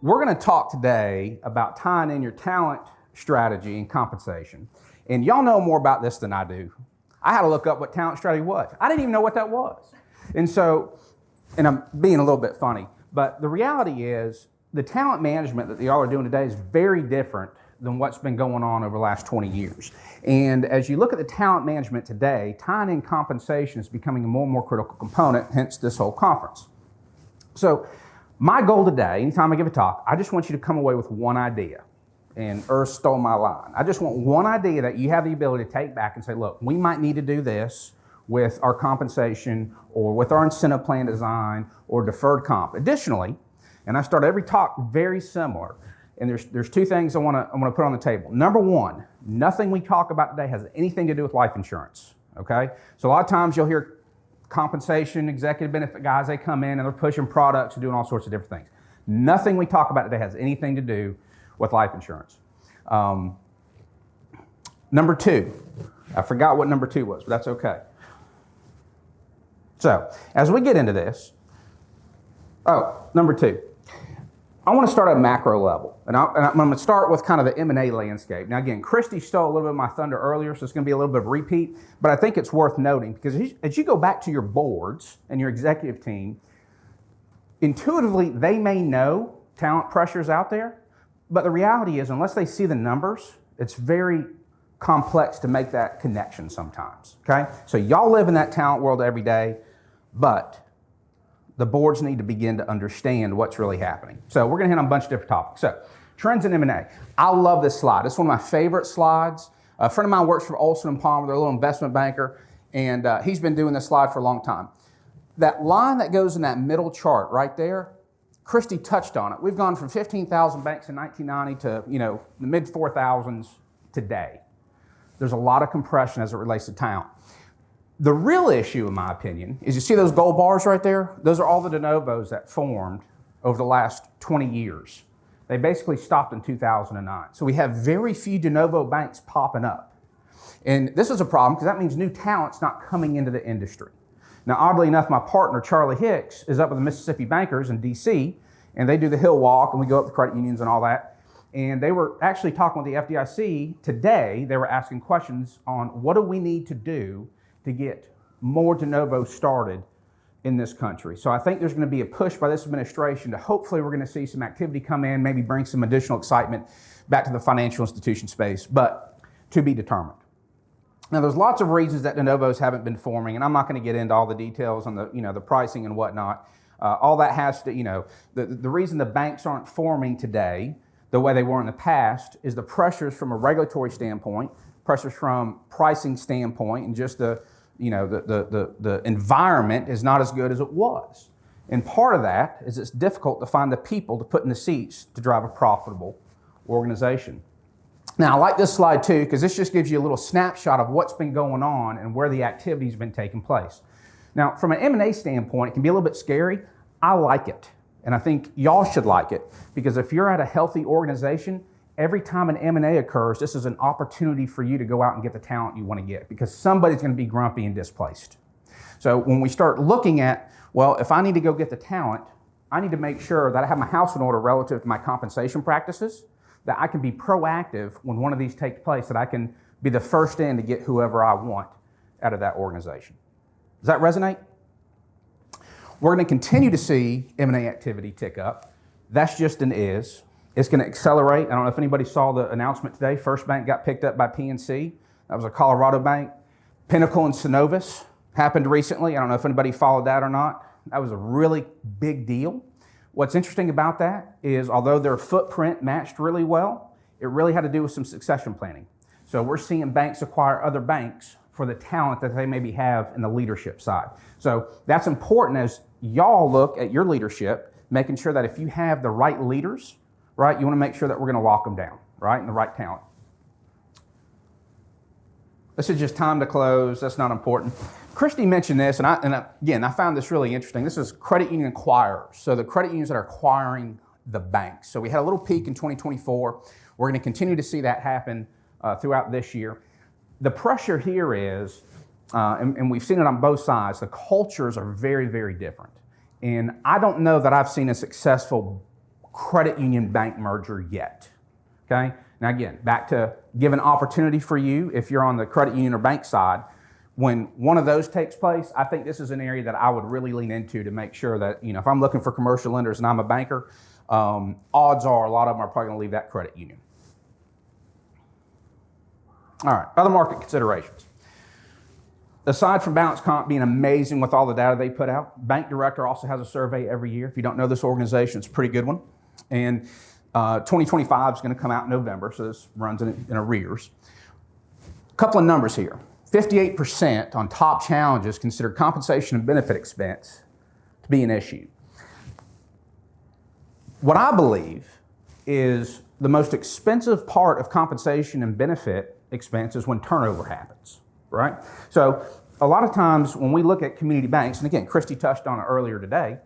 We're going to talk today about tying in your talent strategy and compensation. And y'all know more about this than I do. I had to look up what talent strategy was. I didn't even know what that was. And I'm being a little bit funny, but the reality is the talent management that y'all are doing today is very different than what's been going on over the last 20 years. And as you look at the talent management today, tying in compensation is becoming a more and more critical component, hence this whole conference. So my goal today, anytime I give a talk, I just want you to come away with one idea. And Earth stole my line. I just want one idea that you have the ability to take back and say, look, we might need to do this with our compensation or with our incentive plan design or deferred comp. Additionally, and I start every talk very similar, and there's two things I want to put on the table. Number one, nothing we talk about today has anything to do with life insurance, okay? So a lot of times you'll hear compensation, executive benefit guys, they come in and they're pushing products and doing all sorts of different things. Nothing we talk about today has anything to do with life insurance. Number two, I forgot what number two was, but that's okay. So, as we get into this, number two, I want to start at a macro level. And I'm going to start with kind of the M&A landscape. Now again, Christy stole a little bit of my thunder earlier, so it's going to be a little bit of a repeat, but I think it's worth noting because as you go back to your boards and your executive team, intuitively they may know talent pressures out there, but the reality is unless they see the numbers, it's very complex to make that connection sometimes, okay? So y'all live in that talent world every day, but the boards need to begin to understand what's really happening. So we're going to hit on a bunch of different topics. So trends in M&A. I love this slide. It's one of my favorite slides. A friend of mine works for Olson & Palmer. They're a little investment banker, and he's been doing this slide for a long time. That line that goes in that middle chart right there, Christy touched on it. We've gone from 15,000 banks in 1990 to the mid 4,000s today. There's a lot of compression as it relates to talent. The real issue, in my opinion, is you see those gold bars right there? Those are all the de novos that formed over the last 20 years. They basically stopped in 2009. So we have very few de novo banks popping up. And this is a problem because that means new talent's not coming into the industry. Now, oddly enough, my partner, Charlie Hicks, is up with the Mississippi Bankers in D.C., and they do the Hill Walk, and we go up to credit unions and all that. And they were actually talking with the FDIC today. They were asking questions on what do we need to do to get more de novo started in this country. So I think there's going to be a push by this administration to hopefully we're going to see some activity come in, maybe bring some additional excitement back to the financial institution space, but to be determined. Now there's lots of reasons that de novos haven't been forming, and I'm not going to get into all the details on the pricing and whatnot. All that has to, the reason the banks aren't forming today the way they were in the past is the pressures from a regulatory standpoint, pressures from pricing standpoint, and just the environment is not as good as it was. And part of that is it's difficult to find the people to put in the seats to drive a profitable organization. Now, I like this slide too, because this just gives you a little snapshot of what's been going on and where the activity's been taking place. Now, from an M&A standpoint, it can be a little bit scary. I like it, and I think y'all should like it, because if you're at a healthy organization, every time an M&A occurs, this is an opportunity for you to go out and get the talent you want to get, because somebody's going to be grumpy and displaced. So when we start looking at, well, if I need to go get the talent, I need to make sure that I have my house in order relative to my compensation practices, that I can be proactive when one of these takes place, that I can be the first in to get whoever I want out of that organization. Does that resonate? We're going to continue to see M&A activity tick up. That's just an is. It's going to accelerate. I don't know if anybody saw the announcement today. First Bank got picked up by PNC. That was a Colorado bank. Pinnacle and Synovus happened recently. I don't know if anybody followed that or not. That was a really big deal. What's interesting about that is although their footprint matched really well, it really had to do with some succession planning. So we're seeing banks acquire other banks for the talent that they maybe have in the leadership side. So that's important as y'all look at your leadership, making sure that if you have the right leaders, right, you want to make sure that we're going to lock them down, right, and the right talent. This is just time to close. That's not important. Christy mentioned this, and I found this really interesting. This is credit union acquirers. So the credit unions that are acquiring the banks. So we had a little peak in 2024. We're going to continue to see that happen throughout this year. The pressure here is, and we've seen it on both sides, the cultures are very, very different. And I don't know that I've seen a successful credit union bank merger yet. Okay? Now again, back to giving opportunity for you if you're on the credit union or bank side. When one of those takes place, I think this is an area that I would really lean into to make sure that, if I'm looking for commercial lenders and I'm a banker, odds are a lot of them are probably going to leave that credit union. All right, other market considerations. Aside from BalancedComp being amazing with all the data they put out, Bank Director also has a survey every year. If you don't know this organization, it's a pretty good one. And 2025 is going to come out in November, so this runs in arrears. A couple of numbers here. 58% on top challenges consider compensation and benefit expense to be an issue. What I believe is the most expensive part of compensation and benefit expense is when turnover happens, right? So a lot of times when we look at community banks, and again, Christy touched on it earlier today,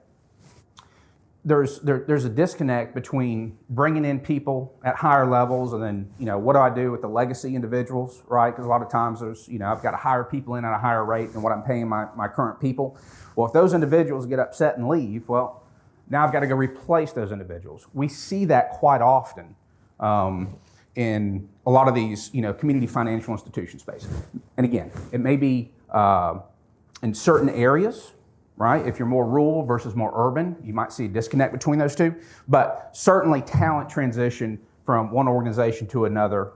there's a disconnect between bringing in people at higher levels and then, what do I do with the legacy individuals, right? Because a lot of times there's, I've got to hire people in at a higher rate than what I'm paying my current people. Well, if those individuals get upset and leave, well, now I've got to go replace those individuals. We see that quite often in a lot of these, community financial institution space. And again, it may be in certain areas, right? If you're more rural versus more urban, you might see a disconnect between those two. But certainly talent transition from one organization to another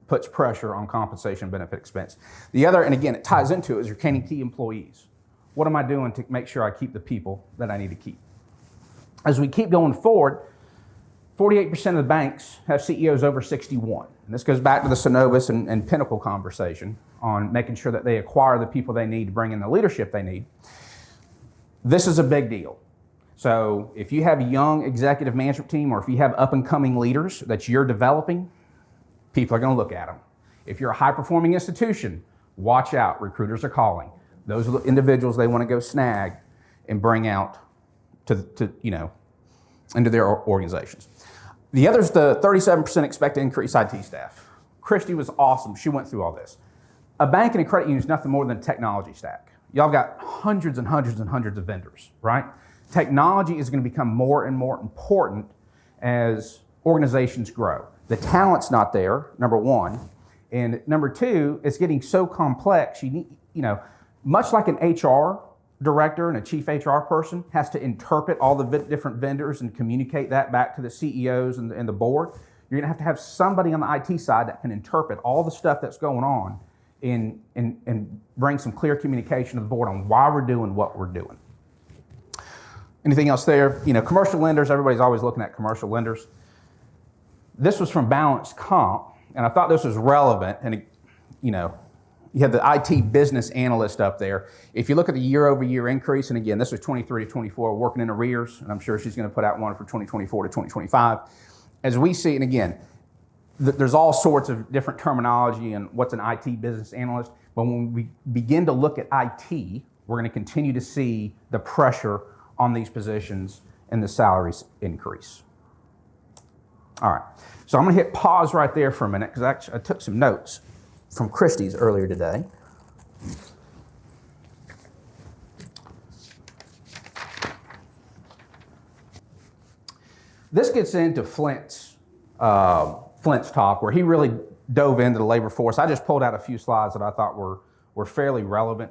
puts pressure on compensation and benefit expense. The other, and again, it ties into it, is retaining key employees. What am I doing to make sure I keep the people that I need to keep? As we keep going forward, 48% of the banks have CEOs over 61. And this goes back to the Synovus and Pinnacle conversation on making sure that they acquire the people they need to bring in the leadership they need. This is a big deal. So if you have a young executive management team or if you have up-and-coming leaders that you're developing, people are going to look at them. If you're a high-performing institution, watch out. Recruiters are calling. Those are the individuals they want to go snag and bring out to into their organizations. The other is the 37% expect to increase IT staff. Christy was awesome. She went through all this. A bank and a credit union is nothing more than a technology stack. Y'all got hundreds and hundreds and hundreds of vendors, right? Technology is going to become more and more important as organizations grow. The talent's not there, number one. And number two, it's getting so complex. You need, much like an HR director and a chief HR person has to interpret all the different vendors and communicate that back to the CEOs and the board, you're going to have somebody on the IT side that can interpret all the stuff that's going on and bring some clear communication to the board on why we're doing what we're doing. Anything else there? Commercial lenders, everybody's always looking at commercial lenders. This was from BalancedComp, and I thought this was relevant. And, you have the IT business analyst up there. If you look at the year-over-year increase, and again, this was 23 to 24, working in arrears, and I'm sure she's going to put out one for 2024 to 2025. As we see, and again, there's all sorts of different terminology and what's an IT business analyst, but when we begin to look at IT, we're going to continue to see the pressure on these positions and the salaries increase. All right, so I'm going to hit pause right there for a minute because I took some notes from Christie's earlier today. This gets into Flint's talk, where he really dove into the labor force. I just pulled out a few slides that I thought were fairly relevant,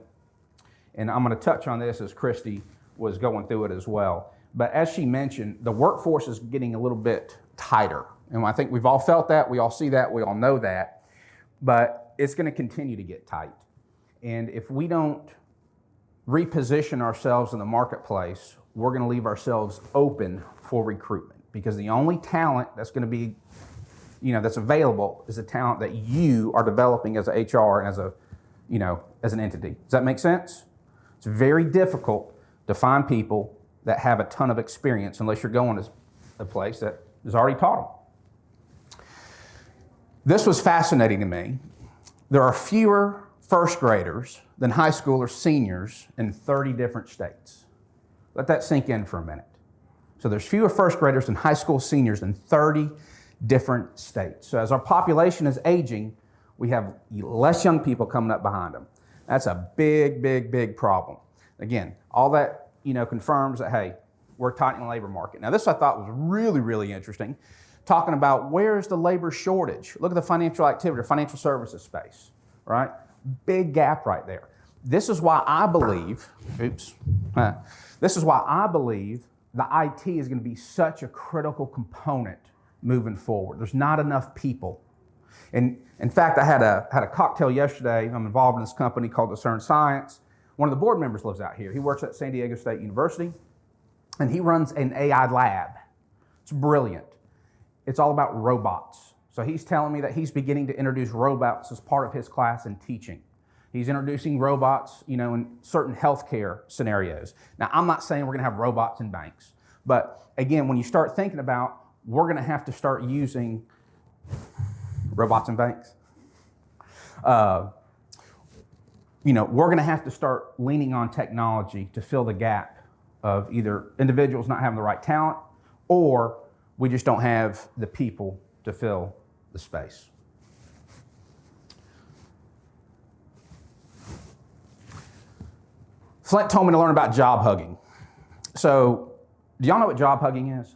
and I'm going to touch on this as Christy was going through it as well. But as she mentioned, the workforce is getting a little bit tighter, and I think we've all felt that, we all see that, we all know that, but it's going to continue to get tight. And if we don't reposition ourselves in the marketplace, we're going to leave ourselves open for recruitment, because the only talent that's going to be, that's available is the talent that you are developing as a HR and as an entity. Does that make sense? It's very difficult to find people that have a ton of experience unless you're going to a place that has already taught them. This was fascinating to me. There are fewer first graders than high school or seniors in 30 different states. Let that sink in for a minute. So there's fewer first graders than high school seniors in 30 different states. So as our population is aging, we have less young people coming up behind them. That's a big, big, big problem. Again, all that confirms that, hey, we're tightening the labor market. Now, this I thought was really, really interesting, talking about where's the labor shortage. Look at the financial activity, financial services space, right? Big gap right there. This is why I believe, this is why I believe the IT is going to be such a critical component moving forward. There's not enough people. And in fact, I had a cocktail yesterday. I'm involved in this company called Discern Science. One of the board members lives out here. He works at San Diego State University, and he runs an AI lab. It's brilliant. It's all about robots. So he's telling me that he's beginning to introduce robots as part of his class in teaching. He's introducing robots, in certain healthcare scenarios. Now, I'm not saying we're going to have robots in banks, but again, when you start thinking about we're going to have to start using robots in banks, we're going to have to start leaning on technology to fill the gap of either individuals not having the right talent or we just don't have the people to fill the space. Flint told me to learn about job hugging. So, do y'all know what job hugging is?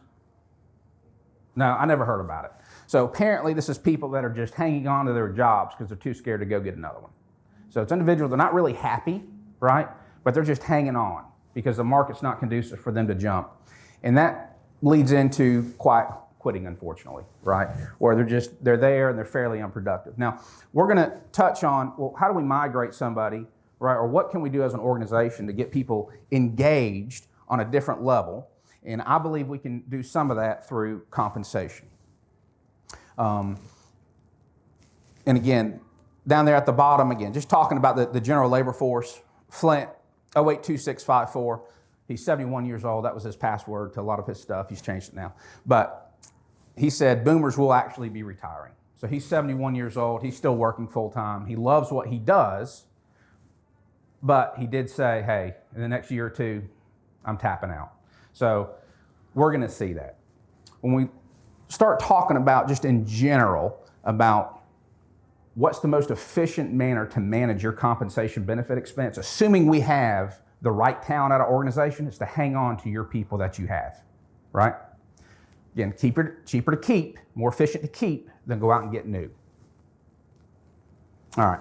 No, I never heard about it. So apparently this is people that are just hanging on to their jobs because they're too scared to go get another one. So it's individuals, they're not really happy, right? But they're just hanging on because the market's not conducive for them to jump. And that leads into quitting, unfortunately, right? Or they're there and they're fairly unproductive. Now, we're going to touch on, well, how do we migrate somebody, right? Or what can we do as an organization to get people engaged on a different level? And I believe we can do some of that through compensation. And again, down there at the bottom, again, just talking about the general labor force, Flint, 082654. He's 71 years old. That was his password to a lot of his stuff. He's changed it now. But he said boomers will actually be retiring. So he's 71 years old. He's still working full time. He loves what he does. But he did say, hey, in the next year or two, I'm tapping out. So we're going to see that. When we start talking about just in general about what's the most efficient manner to manage your compensation benefit expense, assuming we have the right talent at our organization, is to hang on to your people that you have, right? Again, cheaper to keep, more efficient to keep than go out and get new. All right,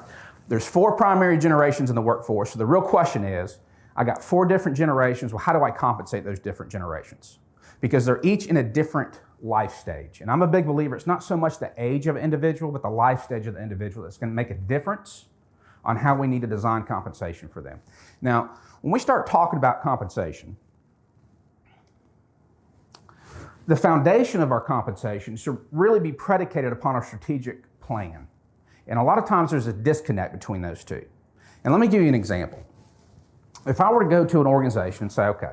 there's 4 primary generations in the workforce. So the real question is, I got 4 different generations. Well, how do I compensate those different generations? Because they're each in a different life stage. And I'm a big believer, it's not so much the age of an individual, but the life stage of the individual that's going to make a difference on how we need to design compensation for them. Now, when we start talking about compensation, the foundation of our compensation should really be predicated upon our strategic plan. And a lot of times there's a disconnect between those two. And let me give you an example. If I were to go to an organization and say, okay,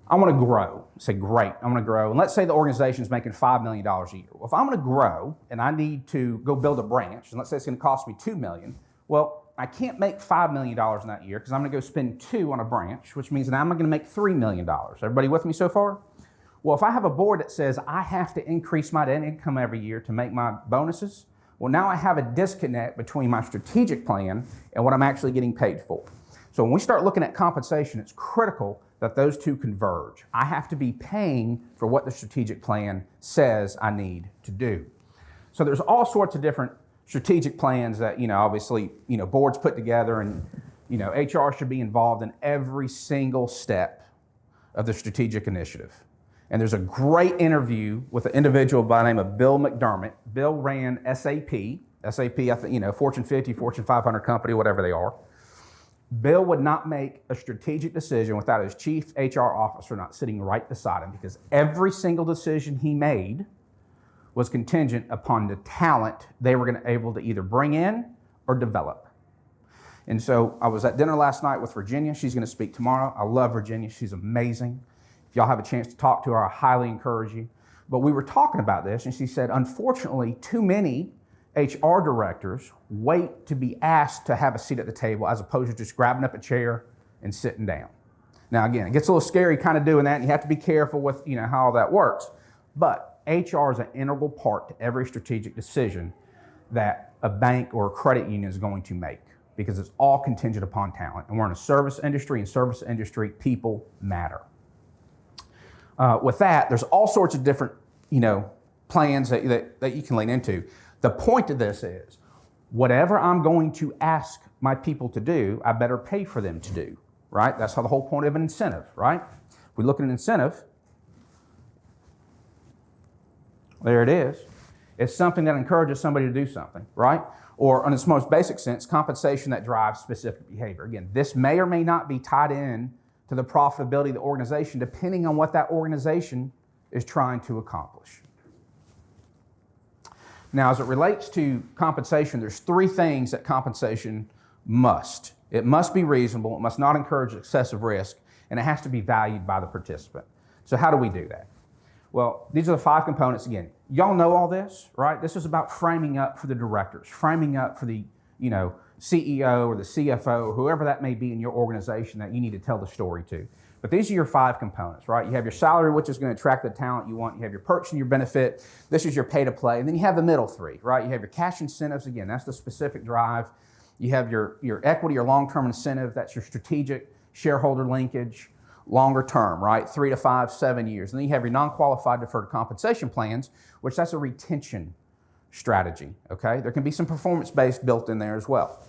I want to grow. Say, great, I'm going to grow. And let's say the organization is making $5 million a year. Well, if I'm going to grow and I need to go build a branch, and let's say it's going to cost me $2 million, well, I can't make $5 million in that year because I'm going to go spend 2 on a branch, which means that I'm going to make $3 million. Everybody with me so far? Well, if I have a board that says I have to increase my net income every year to make my bonuses, well, now I have a disconnect between my strategic plan and what I'm actually getting paid for. So when we start looking at compensation, it's critical that those two converge. I have to be paying for what the strategic plan says I need to do. So there's all sorts of different strategic plans that, obviously, boards put together, and, HR should be involved in every single step of the strategic initiative. And there's a great interview with an individual by the name of Bill McDermott. Bill ran SAP, I think, Fortune 50, Fortune 500 company, whatever they are. Bill would not make a strategic decision without his chief HR officer not sitting right beside him, because every single decision he made was contingent upon the talent they were going to able to either bring in or develop. And so I was at dinner last night with Virginia. She's going to speak tomorrow. I love Virginia. She's amazing. If y'all have a chance to talk to her, I highly encourage you. But we were talking about this, and she said, unfortunately, too many HR directors wait to be asked to have a seat at the table as opposed to just grabbing up a chair and sitting down. Now, again, it gets a little scary kind of doing that, and you have to be careful with how all that works. But HR is an integral part to every strategic decision that a bank or a credit union is going to make, because it's all contingent upon talent. And we're in a service industry, and service industry, people matter. with that, there's all sorts of different, plans that you can lean into. The point of this is, whatever I'm going to ask my people to do, I better pay for them to do, right? That's how the whole point of an incentive, right? If we look at an incentive, there it is. It's something that encourages somebody to do something, right? Or in its most basic sense, compensation that drives specific behavior. Again, this may or may not be tied in to the profitability of the organization, depending on what that organization is trying to accomplish. Now, as it relates to compensation, there's three things that compensation must. It must be reasonable, it must not encourage excessive risk, and it has to be valued by the participant. So how do we do that? Well, these are the 5 components. Again, y'all know all this, right? This is about framing up for the directors, framing up for the, CEO or the CFO, or whoever that may be in your organization that you need to tell the story to. But these are your 5 components, right? You have your salary, which is going to attract the talent you want. You have your perks and your benefit. This is your pay to play. And then you have the middle 3, right? You have your cash incentives. Again, that's the specific drive. You have your equity or long-term incentive. That's your strategic shareholder linkage, longer term, right? 3 to 5, 7 years. And then you have your non-qualified deferred compensation plans, which that's a retention strategy, okay? There can be some performance-based built in there as well.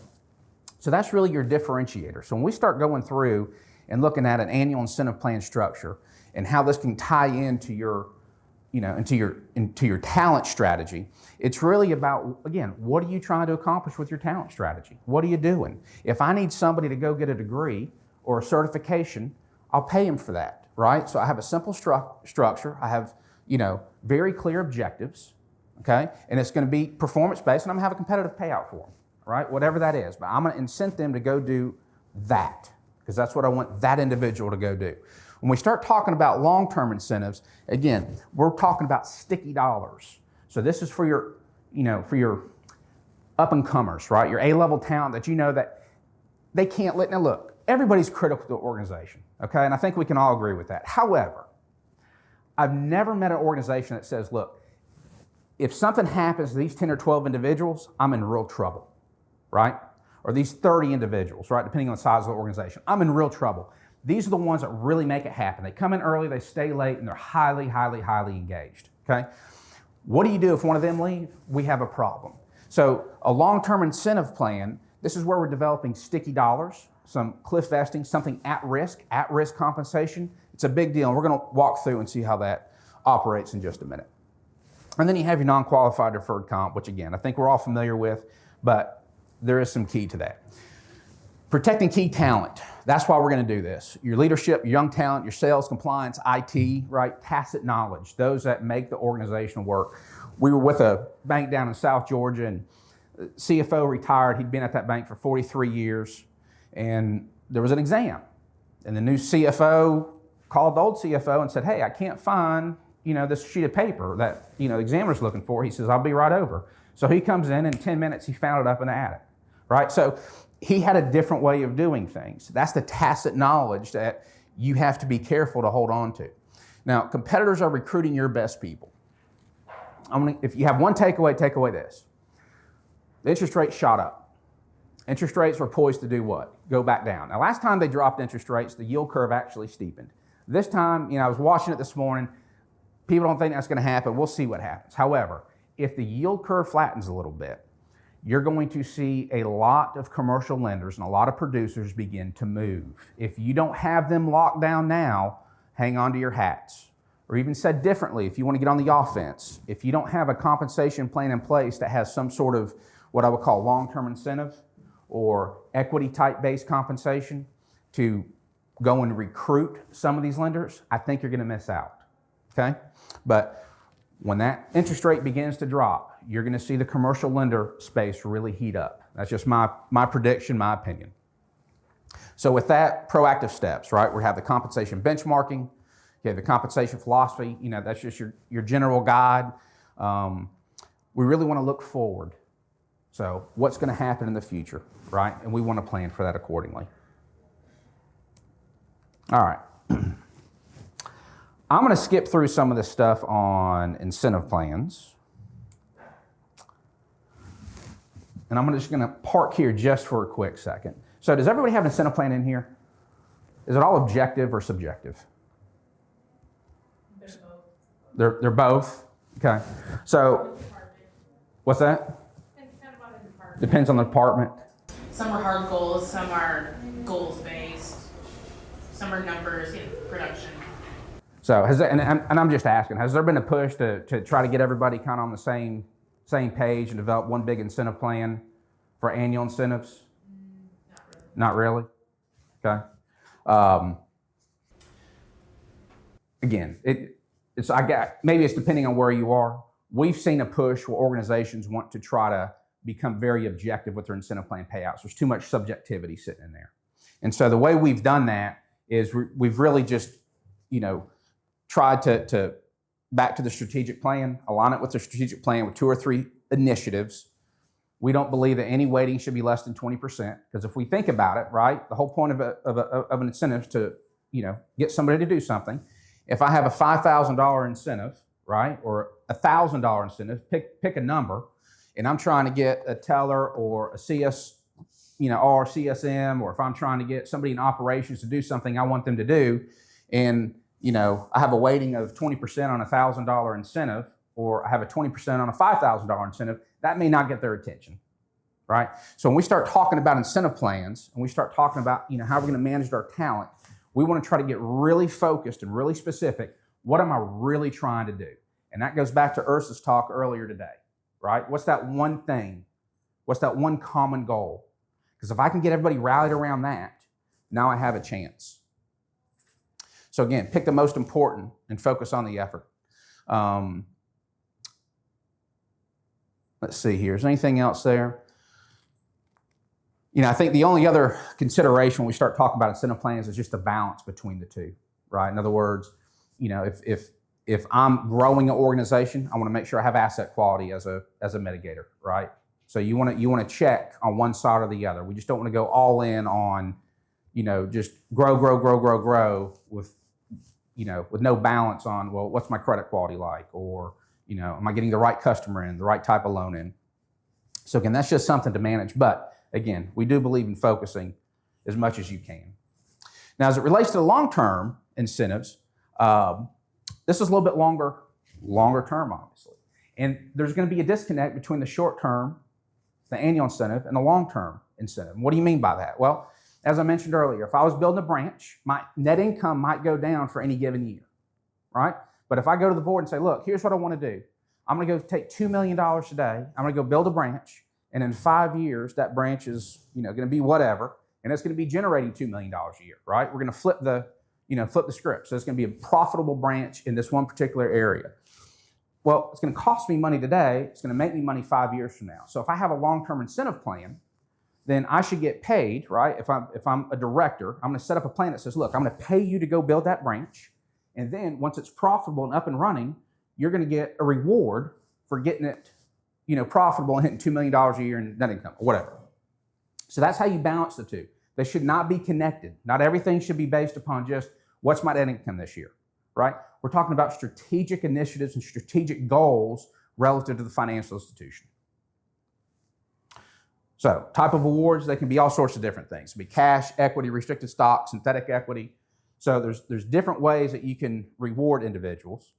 So that's really your differentiator. So when we start going through and looking at an annual incentive plan structure and how this can tie into your, into your talent strategy, it's really about, again, what are you trying to accomplish with your talent strategy? What are you doing? If I need somebody to go get a degree or a certification, I'll pay them for that, right? So I have a simple structure. I have, very clear objectives, okay? And it's going to be performance-based, and I'm going to have a competitive payout for them, right? Whatever that is. But I'm going to incent them to go do that, because that's what I want that individual to go do. When we start talking about long-term incentives, again, we're talking about sticky dollars. So this is for your, for your up-and-comers, right? Your A-level talent that that they can't let. Now look, everybody's critical to the organization, okay? And I think we can all agree with that. However, I've never met an organization that says, look, if something happens to these 10 or 12 individuals, I'm in real trouble, right? Or these 30 individuals, right? Depending on the size of the organization, I'm in real trouble. These are the ones that really make it happen. They come in early, they stay late, and they're highly, highly, highly engaged, okay? What do you do if one of them leave? We have a problem. So a long-term incentive plan, this is where we're developing sticky dollars, some cliff vesting, something at-risk compensation. It's a big deal, and we're going to walk through and see how that operates in just a minute. And then you have your non-qualified deferred comp, which again, I think we're all familiar with, but there is some key to that. Protecting key talent. That's why we're going to do this. Your leadership, your young talent, your sales, compliance, IT, right? Tacit knowledge, those that make the organization work. We were with a bank down in South Georgia, and the CFO retired. He'd been at that bank for 43 years, and there was an exam. And the new CFO called the old CFO and said, hey, I can't find, this sheet of paper that, the examiner's looking for. He says, I'll be right over. So he comes in 10 minutes, he found it up in the attic, right? So he had a different way of doing things. That's the tacit knowledge that you have to be careful to hold on to. Now, competitors are recruiting your best people. If you have one takeaway, take away this. The interest rates shot up. Interest rates were poised to do what? Go back down. Now, last time they dropped interest rates, the yield curve actually steepened. This time, I was watching it this morning. People don't think that's going to happen. We'll see what happens. However, if the yield curve flattens a little bit, you're going to see a lot of commercial lenders and a lot of producers begin to move. If you don't have them locked down now, hang on to your hats. Or even said differently, if you want to get on the offense, if you don't have a compensation plan in place that has some sort of what I would call long-term incentive or equity type based compensation to go and recruit some of these lenders, I think you're going to miss out, okay? But when that interest rate begins to drop, you're going to see the commercial lender space really heat up. That's just my prediction, my opinion. So with that, proactive steps, right? We have the compensation benchmarking, you have the compensation philosophy, that's just your general guide. We really want to look forward. So what's going to happen in the future, right? And we want to plan for that accordingly. All right. I'm going to skip through some of this stuff on incentive plans. And I'm just going to park here just for a quick second. So does everybody have an incentive plan in here? Is it all objective or subjective? They're both. Okay. So, what's that? Depends on the department. Some are hard goals, some are goals based, some are numbers, production. So, and I'm just asking, has there been a push to try to get everybody kind of on the same page and develop one big incentive plan for annual incentives? Not really. Okay. Again, maybe it's depending on where you are. We've seen a push where organizations want to try to become very objective with their incentive plan payouts. There's too much subjectivity sitting in there. And so the way we've done that is we've really just, tried to back to the strategic plan, align it with the strategic plan with 2 or 3 initiatives. We don't believe that any weighting should be less than 20%, because if we think about it, right, the whole point of an incentive is to, get somebody to do something. If I have a $5,000 incentive, right, or a $1,000 incentive, pick a number, and I'm trying to get a teller or a CS, or CSM, or if I'm trying to get somebody in operations to do something I want them to do, and I have a weighting of 20% on a $1,000 incentive, or I have a 20% on a $5,000 incentive, that may not get their attention, right? So when we start talking about incentive plans, and we start talking about how we're going to manage our talent, we want to try to get really focused and really specific. What am I really trying to do? And that goes back to Ursa's talk earlier today, right? What's that one thing? What's that one common goal? Because if I can get everybody rallied around that, now I have a chance. So again, pick the most important and focus on the effort. Let's see here. Is there anything else there? I think the only other consideration when we start talking about incentive plans is just the balance between the two, right? In other words, if I'm growing an organization, I want to make sure I have asset quality as a mitigator, right? So you want to check on one side or the other. We just don't want to go all in on, just grow with no balance on, well, what's my credit quality like? Or, am I getting the right customer in, the right type of loan in? So again, that's just something to manage. But again, we do believe in focusing as much as you can. Now, as it relates to the long-term incentives, this is a little bit longer term, obviously. And there's going to be a disconnect between the short-term, the annual incentive, and the long-term incentive. What do you mean by that? Well, as I mentioned earlier, if I was building a branch, my net income might go down for any given year, right? But if I go to the board and say, look, here's what I want to do. I'm going to go take $2 million today. I'm going to go build a branch. And in 5 years, that branch is, going to be whatever. And it's going to be generating $2 million a year, right? We're going to flip the script. So it's going to be a profitable branch in this one particular area. Well, it's going to cost me money today. It's going to make me money 5 years from now. So if I have a long-term incentive plan, then I should get paid, right? If I'm a director, I'm going to set up a plan that says, look, I'm going to pay you to go build that branch. And then once it's profitable and up and running, you're going to get a reward for getting it, profitable and hitting $2 million a year in net income or whatever. So that's how you balance the two. They should not be connected. Not everything should be based upon just what's my net income this year, right? We're talking about strategic initiatives and strategic goals relative to the financial institution. So type of awards, they can be all sorts of different things. It can be cash, equity, restricted stock, synthetic equity. So there's different ways that you can reward individuals.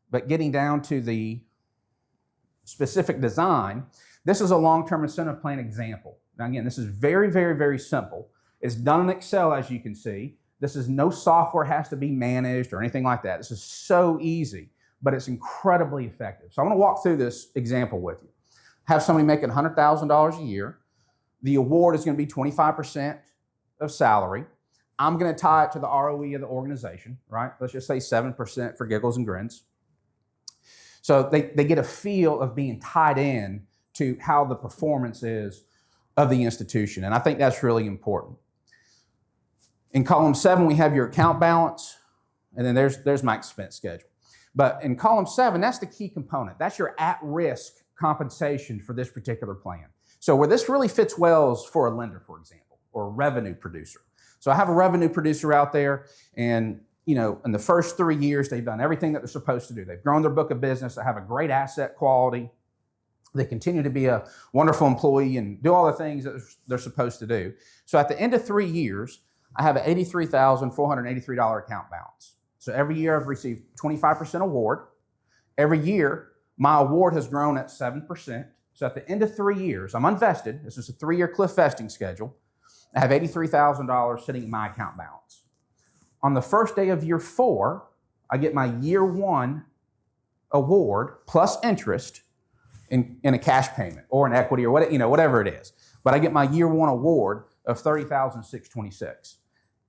But getting down to the specific design, this is a long-term incentive plan example. Now again, this is very, very, very simple. It's done in Excel, as you can see. This is no software has to be managed or anything like that. This is so easy, but it's incredibly effective. So I want to walk through this example with you. Have somebody making $100,000 a year. The award is going to be 25% of salary. I'm going to tie it to the ROE of the organization, right? Let's just say 7% for giggles and grins. So they get a feel of being tied in to how the performance is of the institution. And I think that's really important. In column 7, we have your account balance, and then there's my expense schedule. But in column 7, that's the key component. That's your at-risk compensation for this particular plan. So where this really fits well is for a lender, for example, or a revenue producer. So I have a revenue producer out there, and in the first 3 years, they've done everything that they're supposed to do. They've grown their book of business. They have a great asset quality. They continue to be a wonderful employee and do all the things that they're supposed to do. So at the end of 3 years, I have an $83,483 account balance. So every year I've received 25% award. Every year, my award has grown at 7%. So at the end of 3 years, I'm unvested. This is a 3-year cliff vesting schedule. I have $83,000 sitting in my account balance. On the first day of year 4, I get my year 1 award plus interest in a cash payment or an equity or whatever it is. But I get my year 1 award of $30,626.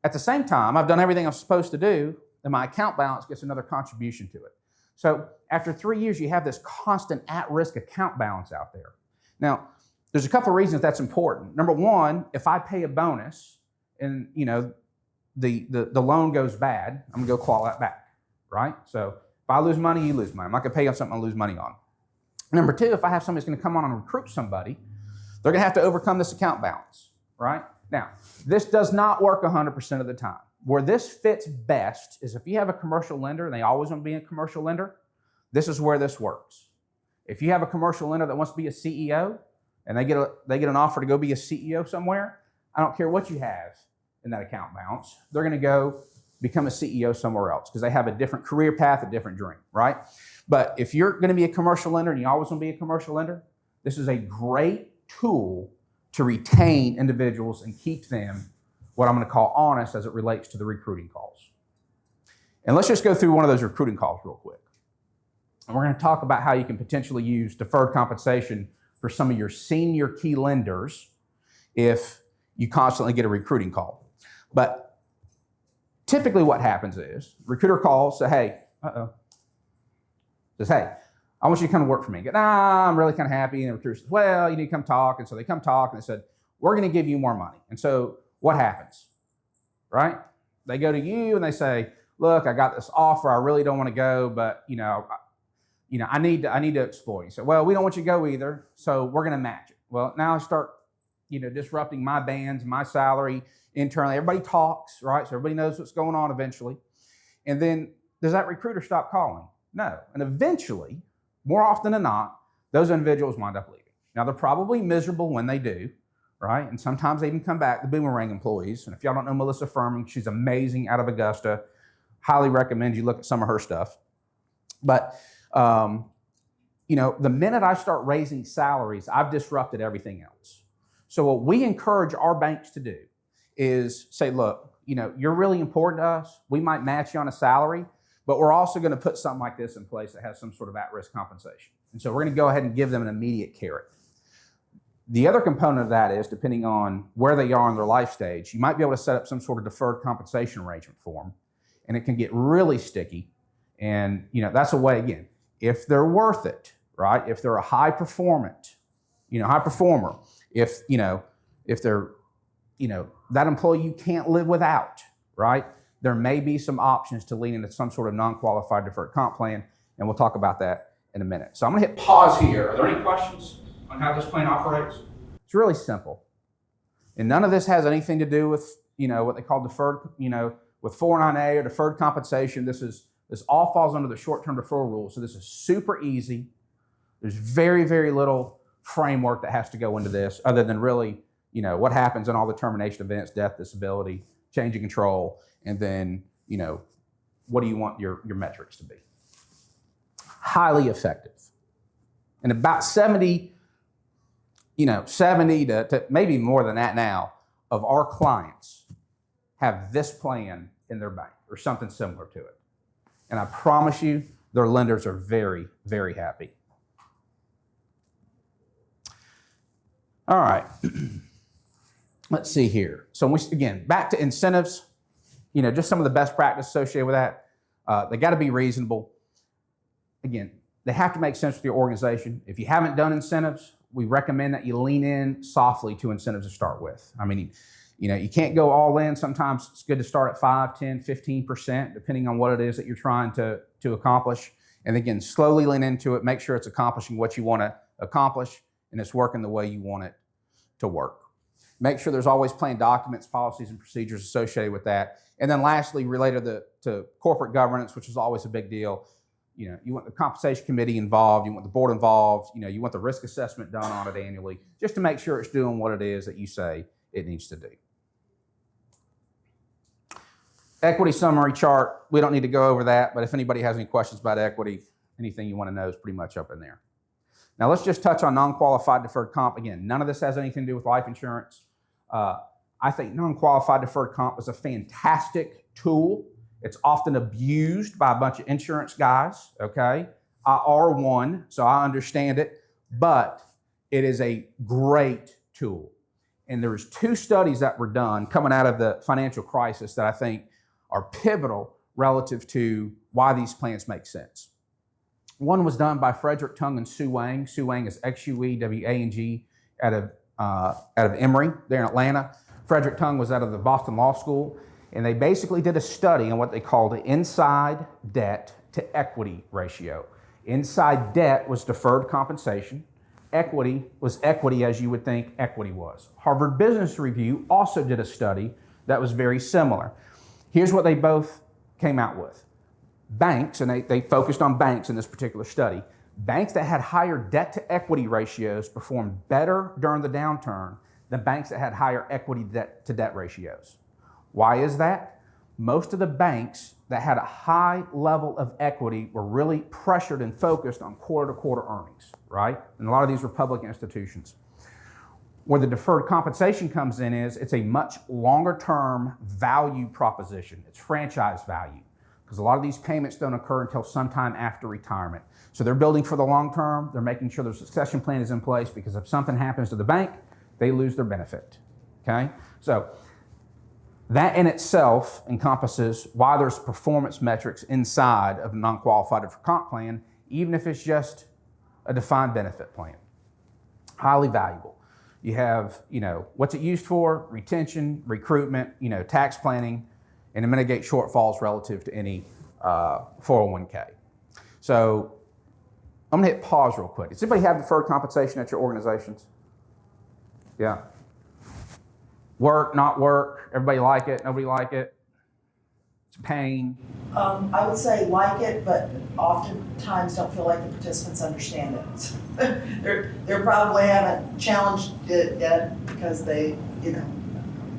At the same time, I've done everything I'm supposed to do, and my account balance gets another contribution to it. So after 3 years, you have this constant at-risk account balance out there. Now, there's a couple of reasons that's important. Number one, if I pay a bonus and the loan goes bad, I'm gonna go claw that back, right? So if I lose money, you lose money. I'm not gonna pay on something I lose money on. Number two, if I have somebody that's gonna come on and recruit somebody, they're gonna have to overcome this account balance, right? Now, this does not work 100% of the time. Where this fits best is if you have a commercial lender and they always want to be a commercial lender, this is where this works. If you have a commercial lender that wants to be a CEO and they get an offer to go be a CEO somewhere, I don't care what you have in that account balance, they're going to go become a CEO somewhere else because they have a different career path, a different dream, right? But if you're going to be a commercial lender and you always want to be a commercial lender, this is a great tool to retain individuals and keep them what I'm going to call honest as it relates to the recruiting calls. And let's just go through one of those recruiting calls real quick. And we're going to talk about how you can potentially use deferred compensation for some of your senior key lenders if you constantly get a recruiting call. But typically what happens is, recruiter calls, say, hey, says, hey, I want you to come to work for me. I'm really kind of happy. And the recruiter says, well, you need to come talk. And so they come talk and they said, we're going to give you more money. And so what happens, right? They go to you and they say, look, I got this offer. I really don't want to go, but I need to explore. You say, well, we don't want you to go either, so we're going to match it. Well, now I start, disrupting my bands, my salary internally. Everybody talks, right? So everybody knows what's going on eventually. And then does that recruiter stop calling? No. And eventually, more often than not, those individuals wind up leaving. Now, they're probably miserable when they do, right? And sometimes they even come back, the boomerang employees. And if y'all don't know Melissa Furman, she's amazing out of Augusta. Highly recommend you look at some of her stuff. But, the minute I start raising salaries, I've disrupted everything else. So what we encourage our banks to do is say, look, you're really important to us. We might match you on a salary, but we're also going to put something like this in place that has some sort of at-risk compensation. And so we're going to go ahead and give them an immediate carrot. The other component of that is, depending on where they are in their life stage, you might be able to set up some sort of deferred compensation arrangement for them, and it can get really sticky. And, that's a way, again, if they're worth it, right? If they're a high performer, if they're, that employee you can't live without, right? There may be some options to lean into some sort of non-qualified deferred comp plan, and we'll talk about that in a minute. So I'm going to hit pause here. Are there any questions on how this plan operates? It's really simple. And none of this has anything to do with, what they call deferred, with 409A or deferred compensation. This all falls under the short-term deferral rules. So this is super easy. There's very, very little framework that has to go into this other than really, what happens in all the termination events, death, disability, change of control, and then, what do you want your metrics to be? Highly effective. And about 70 to maybe more than that now of our clients have this plan in their bank or something similar to it. And I promise you, their lenders are very, very happy. All right. Let's see here. So again, back to incentives, just some of the best practice associated with that. They got to be reasonable. Again, they have to make sense with your organization. If you haven't done incentives, we recommend that you lean in softly to incentives to start with. I mean, you can't go all in. Sometimes it's good to start at 5, 10, 15%, depending on what it is that you're trying to accomplish. And again, slowly lean into it. Make sure it's accomplishing what you want to accomplish and it's working the way you want it to work. Make sure there's always plan documents, policies, and procedures associated with that. And then lastly, related to corporate governance, which is always a big deal. You want the compensation committee involved, you want the board involved, you want the risk assessment done on it annually, just to make sure it's doing what it is that you say it needs to do. Equity summary chart, we don't need to go over that, but if anybody has any questions about equity, Anything you want to know is pretty much up in there. Now let's just touch on non-qualified deferred comp. Again, none of this has anything to do with life insurance. I think non-qualified deferred comp is a fantastic tool. It's often abused by a bunch of insurance guys, okay? I are one, so I understand it, but it is a great tool. And there's 2 studies that were done coming out of the financial crisis that I think are pivotal relative to why these plans make sense. One was done by Frederick Tung and Sue Wang. Sue Wang is X-U-E-W-A-N-G out of Emory there in Atlanta. Frederick Tung was out of the Boston Law School, and they basically did a study on what they called the inside debt to equity ratio. Inside debt was deferred compensation. Equity was equity as you would think equity was. Harvard Business Review also did a study that was very similar. Here's what they both came out with. Banks, and they focused on banks in this particular study, banks that had higher debt to equity ratios performed better during the downturn than banks that had higher equity debt to debt ratios. Why is that? Most of the banks that had a high level of equity were really pressured and focused on quarter-to-quarter earnings, right? And a lot of these were public institutions. Where the deferred compensation comes in is it's a much longer-term value proposition. It's franchise value, because a lot of these payments don't occur until sometime after retirement. So they're building for the long term. They're making sure their succession plan is in place, because if something happens to the bank, they lose their benefit, okay? So that in itself encompasses why there's performance metrics inside of a non-qualified deferred comp plan, even if it's just a defined benefit plan. Highly valuable. You have, what's it used for? Retention, recruitment, tax planning, and to mitigate shortfalls relative to any 401k. So I'm gonna hit pause real quick. Does anybody have deferred compensation at your organizations? Yeah. Work, not work, everybody like it, nobody like it? It's a pain. I would say like it, but oftentimes don't feel like the participants understand it. They're probably haven't challenged it yet because they,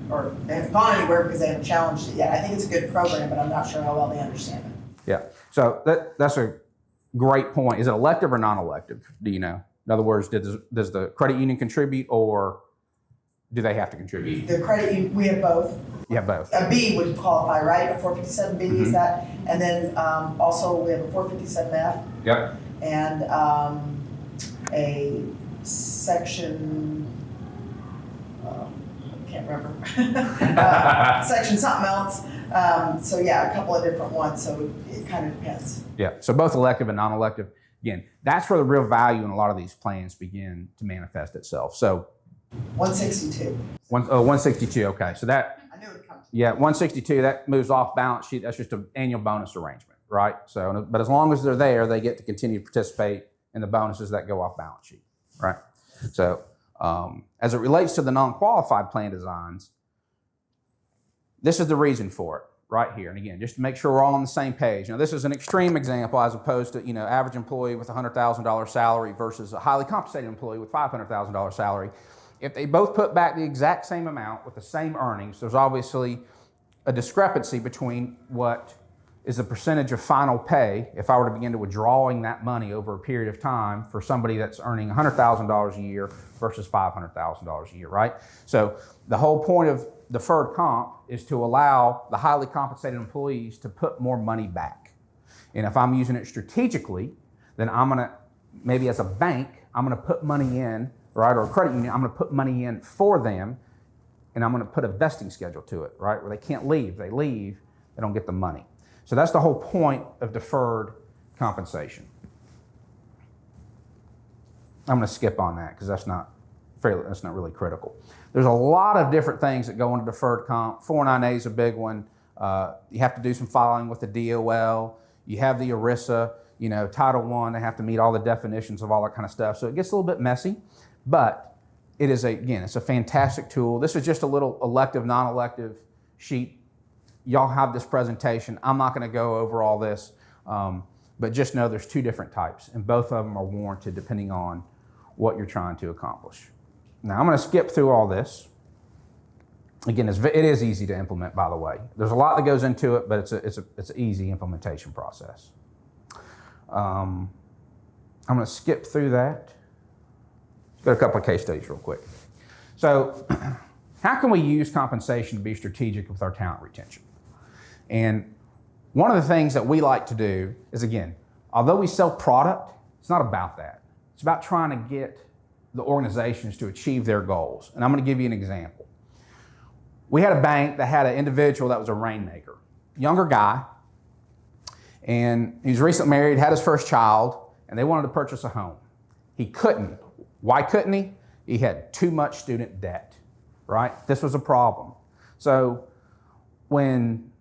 or they haven't gone anywhere because they haven't challenged it yet. I think it's a good program, but I'm not sure how well they understand it. Yeah, so that's a great point. Is it elective or non-elective? Do you know? In other words, does the credit union contribute, or do they have to contribute? The credit union, we have both. You have both. A B would qualify, right? A 457B is that, and then also we have a 457F. Yep. And a section, can't remember, section something else. So yeah, a couple of different ones, so it kind of depends. Yeah, so both elective and non-elective. Again, that's where the real value in a lot of these plans begin to manifest itself. So 162. 162, okay. So that, I knew it would come. yeah, 162, that moves off balance sheet. That's just an annual bonus arrangement, right? So, but as long as they're there, they get to continue to participate in the bonuses that go off balance sheet, right? So as it relates to the non-qualified plan designs, this is the reason for it right here. And again, just to make sure we're all on the same page. Now, this is an extreme example as opposed to, average employee with a $100,000 salary versus a highly compensated employee with $500,000 salary. If they both put back the exact same amount with the same earnings, there's obviously a discrepancy between what is the percentage of final pay if I were to begin to withdrawing that money over a period of time for somebody that's earning $100,000 a year versus $500,000 a year, right? So the whole point of deferred comp is to allow the highly compensated employees to put more money back. And if I'm using it strategically, then I'm gonna, maybe as a bank, I'm gonna put money in, right, or a credit union, I'm gonna put money in for them, and I'm gonna put a vesting schedule to it, right, where they can't leave. They leave, they don't get the money. So that's the whole point of deferred compensation. I'm gonna skip on that because that's not really critical. There's a lot of different things that go into deferred comp. 409A is a big one. You have to do some filing with the DOL. You have the ERISA, Title I, they have to meet all the definitions of all that kind of stuff. So it gets a little bit messy, but it is it's a fantastic tool. This is just a little elective, non-elective sheet. Y'all have this presentation. I'm not gonna go over all this, but just know there's 2 different types, and both of them are warranted depending on what you're trying to accomplish. Now I'm gonna skip through all this. Again, it is easy to implement, by the way. There's a lot that goes into it, but it's an easy implementation process. I'm going to skip through that. Let's go to a couple of case studies real quick. So how can we use compensation to be strategic with our talent retention? And one of the things that we like to do is, again, although we sell product, it's not about that. It's about trying to get the organizations to achieve their goals. And I'm going to give you an example. We had a bank that had an individual that was a rainmaker, younger guy, and he was recently married, had his first child, and they wanted to purchase a home. He couldn't. Why couldn't he? He had too much student debt, right? This was a problem. So when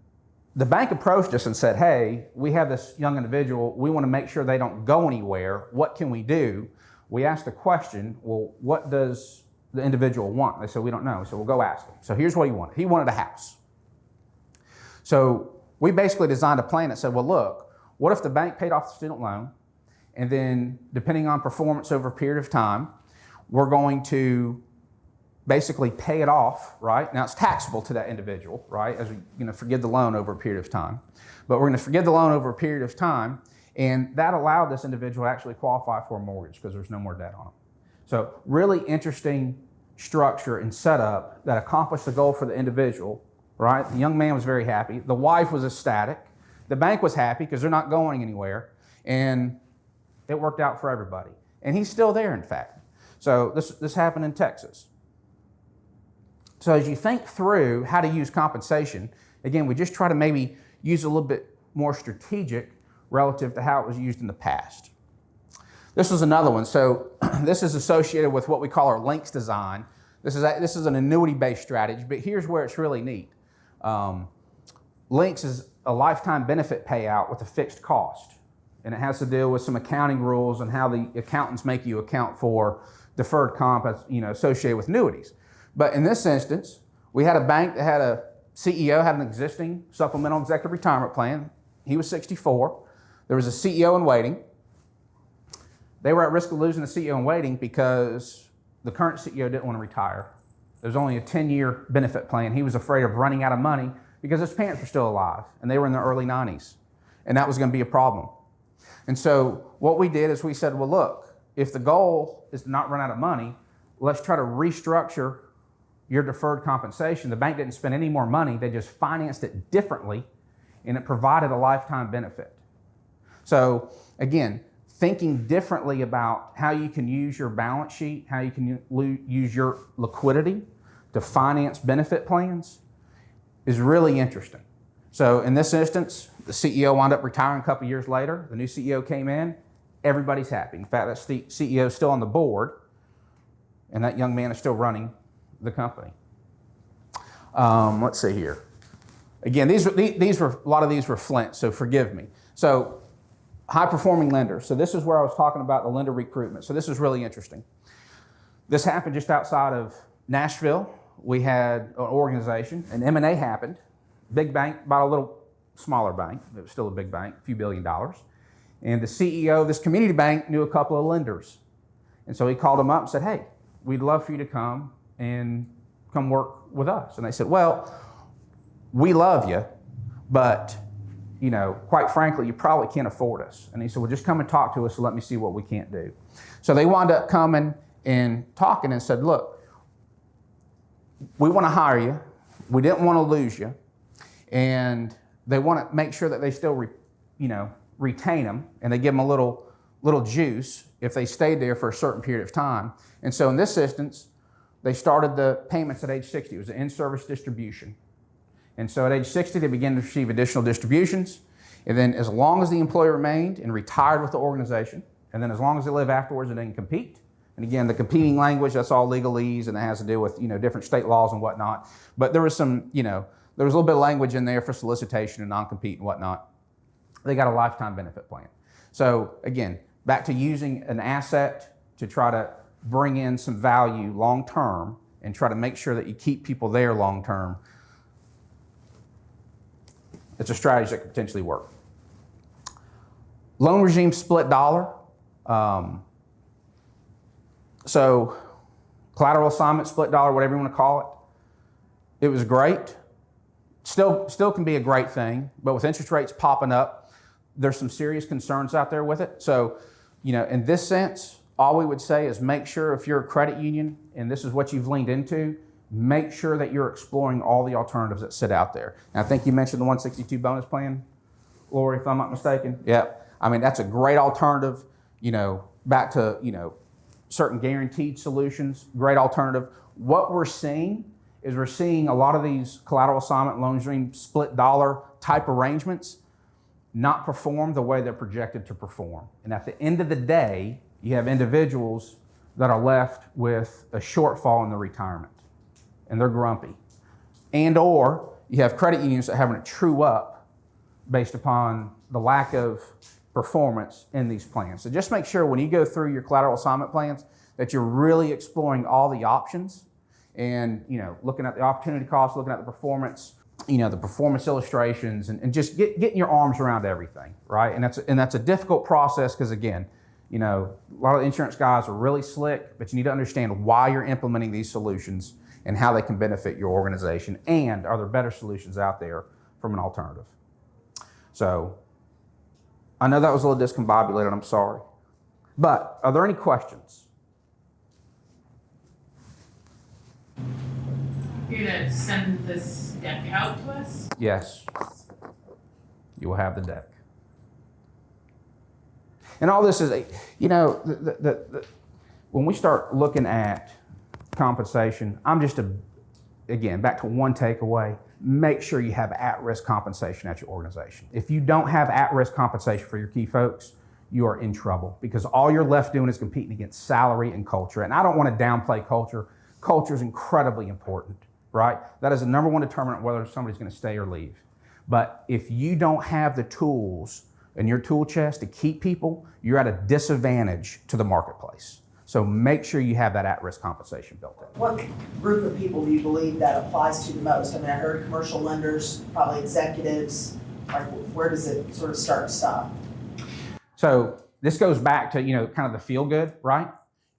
the bank approached us and said, hey, we have this young individual, we want to make sure they don't go anywhere, what can we do? We asked the question, well, what does the individual want? They said, we don't know. We said, well, go ask him. So here's what he wanted. He wanted a house. So we basically designed a plan that said, well, look, what if the bank paid off the student loan, and then depending on performance over a period of time, we're going to basically pay it off, right? Now it's taxable to that individual, right? As we forgive the loan over a period of time. But we're going to forgive the loan over a period of time, and that allowed this individual to actually qualify for a mortgage because there's no more debt on him. So really interesting structure and setup that accomplished the goal for the individual, right? The young man was very happy. The wife was ecstatic. The bank was happy because they're not going anywhere, and it worked out for everybody. And he's still there, in fact. So this happened in Texas. So as you think through how to use compensation, again, we just try to maybe use a little bit more strategic relative to how it was used in the past. This is another one. So this is associated with what we call our links design. This is an annuity-based strategy, but here's where it's really neat. Links is a lifetime benefit payout with a fixed cost, and it has to deal with some accounting rules and how the accountants make you account for deferred comp as, associated with annuities. But in this instance, we had a bank that had a CEO, had an existing supplemental executive retirement plan. He was 64. There was a CEO in waiting. They were at risk of losing the CEO in waiting because the current CEO didn't want to retire. There was only a 10-year benefit plan. He was afraid of running out of money because his parents were still alive, and they were in their early 90s, and that was going to be a problem. And so what we did is we said, well, look, if the goal is to not run out of money, let's try to restructure your deferred compensation. The bank didn't spend any more money. They just financed it differently, and it provided a lifetime benefit. So again, thinking differently about how you can use your balance sheet, how you can use your liquidity to finance benefit plans is really interesting. So in this instance, the CEO wound up retiring a couple years later. The new CEO came in. Everybody's happy. In fact, that CEO is still on the board, and that young man is still running the company. Let's see here. Again, these were a lot of these were Flint, so forgive me. So high-performing lenders. So this is where I was talking about the lender recruitment. So this is really interesting. This happened just outside of Nashville. We had an organization, an M&A happened. Big bank bought a little smaller bank. It was still a big bank, a few $1 billion. And the CEO of this community bank knew a couple of lenders. And so he called them up and said, hey, we'd love for you to come work with us. And they said, well, we love you, but quite frankly, you probably can't afford us. And he said, well, just come and talk to us and let me see what we can't do. So they wound up coming and talking and said, look, we want to hire you. We didn't want to lose you. And they want to make sure that they still, retain them, and they give them a little juice if they stayed there for a certain period of time. And so in this instance, they started the payments at age 60. It was an in-service distribution. And so at age 60, they began to receive additional distributions. And then as long as the employee remained and retired with the organization, and then as long as they live afterwards and didn't compete, and again, the competing language, that's all legalese, and it has to do with, different state laws and whatnot. But there was some, there was a little bit of language in there for solicitation and non-compete and whatnot. They got a lifetime benefit plan. So again, back to using an asset to try to bring in some value long-term and try to make sure that you keep people there long-term. It's a strategy that could potentially work. Loan regime split dollar. So collateral assignment, split dollar, whatever you want to call it. It was great. Still can be a great thing, but with interest rates popping up, there's some serious concerns out there with it. So, in this sense, all we would say is make sure if you're a credit union and this is what you've leaned into, make sure that you're exploring all the alternatives that sit out there. And I think you mentioned the 162 bonus plan, Lori, if I'm not mistaken. Yeah. I mean, that's a great alternative, back to, certain guaranteed solutions, great alternative. What we're seeing is we're seeing a lot of these collateral assignment, loan stream, split dollar type arrangements not perform the way they're projected to perform. And at the end of the day, you have individuals that are left with a shortfall in their retirement, and they're grumpy. And or you have credit unions that are having to true up based upon the lack of performance in these plans. So just make sure when you go through your collateral assignment plans that you're really exploring all the options and, looking at the opportunity cost, looking at the performance, the performance illustrations, and just getting your arms around everything, right? And that's a difficult process because, again, a lot of the insurance guys are really slick, but you need to understand why you're implementing these solutions and how they can benefit your organization, and are there better solutions out there from an alternative. So I know that was a little discombobulated, I'm sorry. But are there any questions? You're gonna send this deck out to us? Yes. You will have the deck. And all this is, when we start looking at compensation, I'm just again, back to one takeaway, make sure you have at-risk compensation at your organization. If you don't have at-risk compensation for your key folks, you are in trouble because all you're left doing is competing against salary and culture. And I don't want to downplay culture. Culture is incredibly important, right? That is the number one determinant whether somebody's going to stay or leave. But if you don't have the tools in your tool chest to keep people, you're at a disadvantage to the marketplace. So make sure you have that at-risk compensation built in. What group of people do you believe that applies to the most? I mean, I heard commercial lenders, probably executives. Like, where does it sort of start and stop? So this goes back to, kind of the feel good, right?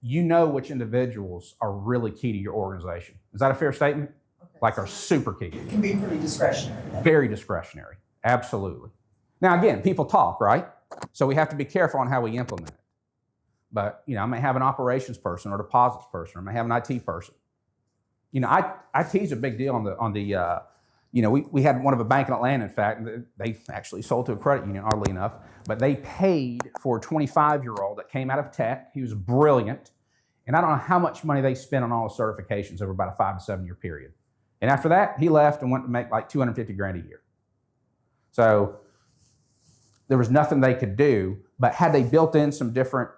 You know which individuals are really key to your organization. Is that a fair statement? Okay. Like are super key. It can be pretty discretionary. Very discretionary. Absolutely. Now, again, people talk, right? So we have to be careful on how we implement it. But, I may have an operations person or a deposits person, or I may have an IT person. IT is a big deal we had one of a bank in Atlanta, in fact, they actually sold to a credit union, oddly enough, but they paid for a 25-year-old that came out of tech. He was brilliant. And I don't know how much money they spent on all the certifications over about a 5 to 7 year period. And after that, he left and went to make like $250,000 a year. So there was nothing they could do, but had they built in some different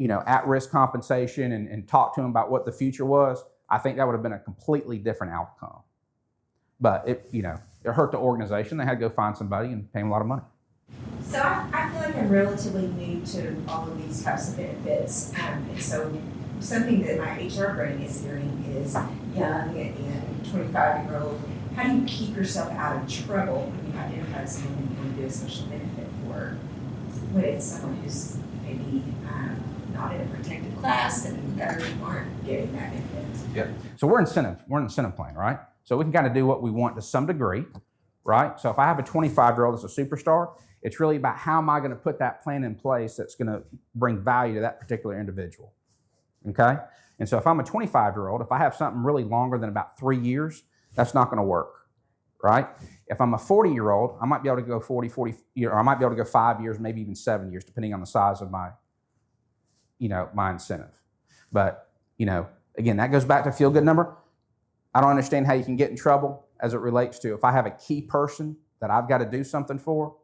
at-risk compensation and talk to them about what the future was, I think that would have been a completely different outcome. But it hurt the organization. They had to go find somebody and pay them a lot of money. So I feel like I'm relatively new to all of these types of benefits. And so something that my HR brain is hearing is young and 25-year-old. How do you keep yourself out of trouble when you identify someone you want to do a special benefit for? When it's someone who's maybe not in a protected class and others aren't getting that benefit. Yeah. So we're an incentive plan, right? So we can kind of do what we want to some degree, right? So if I have a 25-year-old that's a superstar, it's really about how am I going to put that plan in place that's going to bring value to that particular individual, okay? And so if I'm a 25-year-old, if I have something really longer than about 3 years, that's not going to work, right? If I'm a 40-year-old, I might be able to go 40, or I might be able to go 5 years, maybe even 7 years, depending on the size of my, my incentive. But, again, that goes back to feel-good number. I don't understand how you can get in trouble as it relates to if I have a key person that I've got to do something for,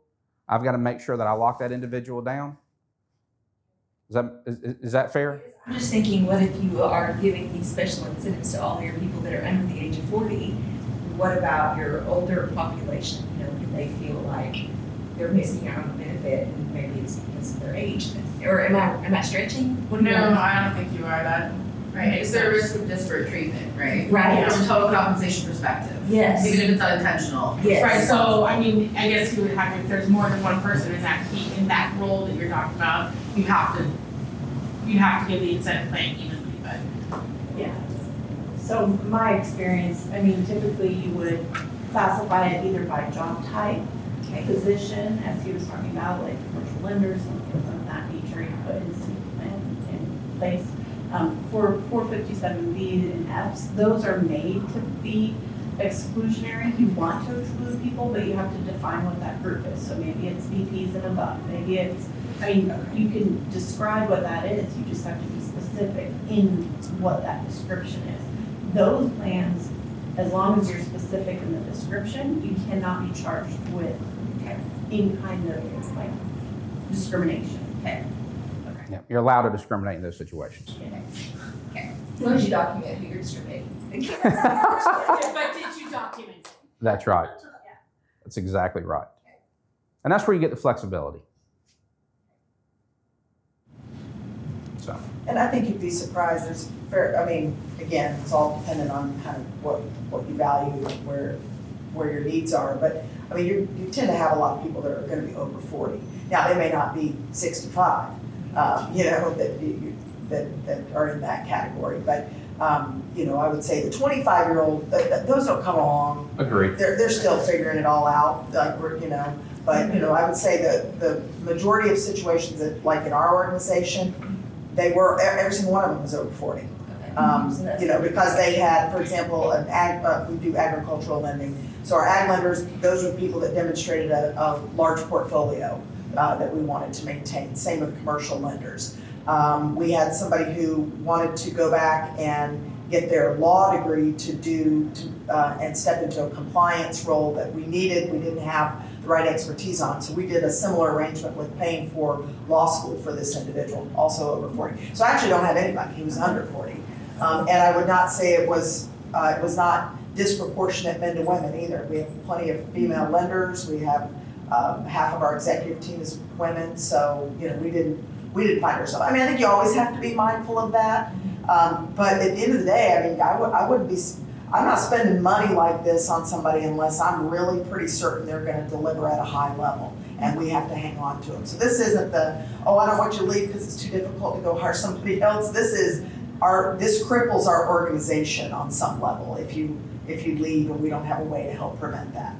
I've got to make sure that I lock that individual down. Is that fair? I'm just thinking, what if you are giving these special incentives to all your people that are under the age of 40? What about your older population? Do they feel like they're missing out on the benefit, and maybe it's because of their age? Or am I stretching? What do you No, know? I don't think you are that. Right, is there a risk of disparate treatment, right? Right. From a total compensation perspective. Yes. Even if it's unintentional. Yes. Right, so I guess you would have, if there's more than one person in that role that you're talking about, you have to give the incentive plan evenly, but. Yeah. So my experience, typically you would classify it either by job type position, as he was talking about, like commercial lenders and things of that nature, you put in place. For 457B and Fs, those are made to be exclusionary. You want to exclude people, but you have to define what that group is. So maybe it's VPs and above, maybe it's, you can describe what that is, you just have to be specific in what that description is. Those plans, as long as you're specific in the description, you cannot be charged with any kind of like discrimination. Okay. Yeah, you're allowed to discriminate in those situations. As long as you document who you're discriminating. But did you document it? That's right. That's exactly right. And that's where you get the flexibility. So. And I think you'd be surprised, again, it's all dependent on kind of what you value and where your needs are, but, you tend to have a lot of people that are gonna be over 40. Now, they may not be 65, that are in that category, but, I would say the 25-year-old, those don't come along. Agreed. They're still figuring it all out, but, I would say that the majority of situations that, like in our organization, every single one of them was over 40. Because they had, for example, we do agricultural lending. So our ag lenders, those were people that demonstrated a large portfolio that we wanted to maintain. Same with commercial lenders. We had somebody who wanted to go back and get their law degree and step into a compliance role that we needed. We didn't have the right expertise on. So we did a similar arrangement with paying for law school for this individual, also over 40. So I actually don't have anybody who was under 40. And I would not say it was not disproportionate men to women either. We have plenty of female lenders. We have half of our executive team is women. So, we didn't find ourselves. I think you always have to be mindful of that. But at the end of the day, I'm not spending money like this on somebody unless I'm really pretty certain they're going to deliver at a high level, and we have to hang on to them. So this isn't I don't want you to leave because it's too difficult to go hire somebody else. This cripples our organization on some level if you leave and we don't have a way to help prevent that.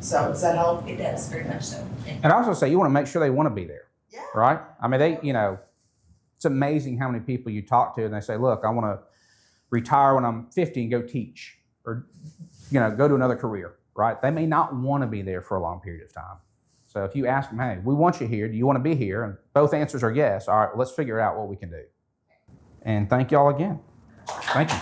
So does that help? It does, very much so. And I also say you want to make sure they want to be there. Yeah. Right? It's amazing how many people you talk to and they say, look, I want to retire when I'm 50 and go teach or, go to another career, right? They may not want to be there for a long period of time. So if you ask them, hey, we want you here. Do you want to be here? And both answers are yes. All right, let's figure out what we can do. And thank y'all again. Thank you.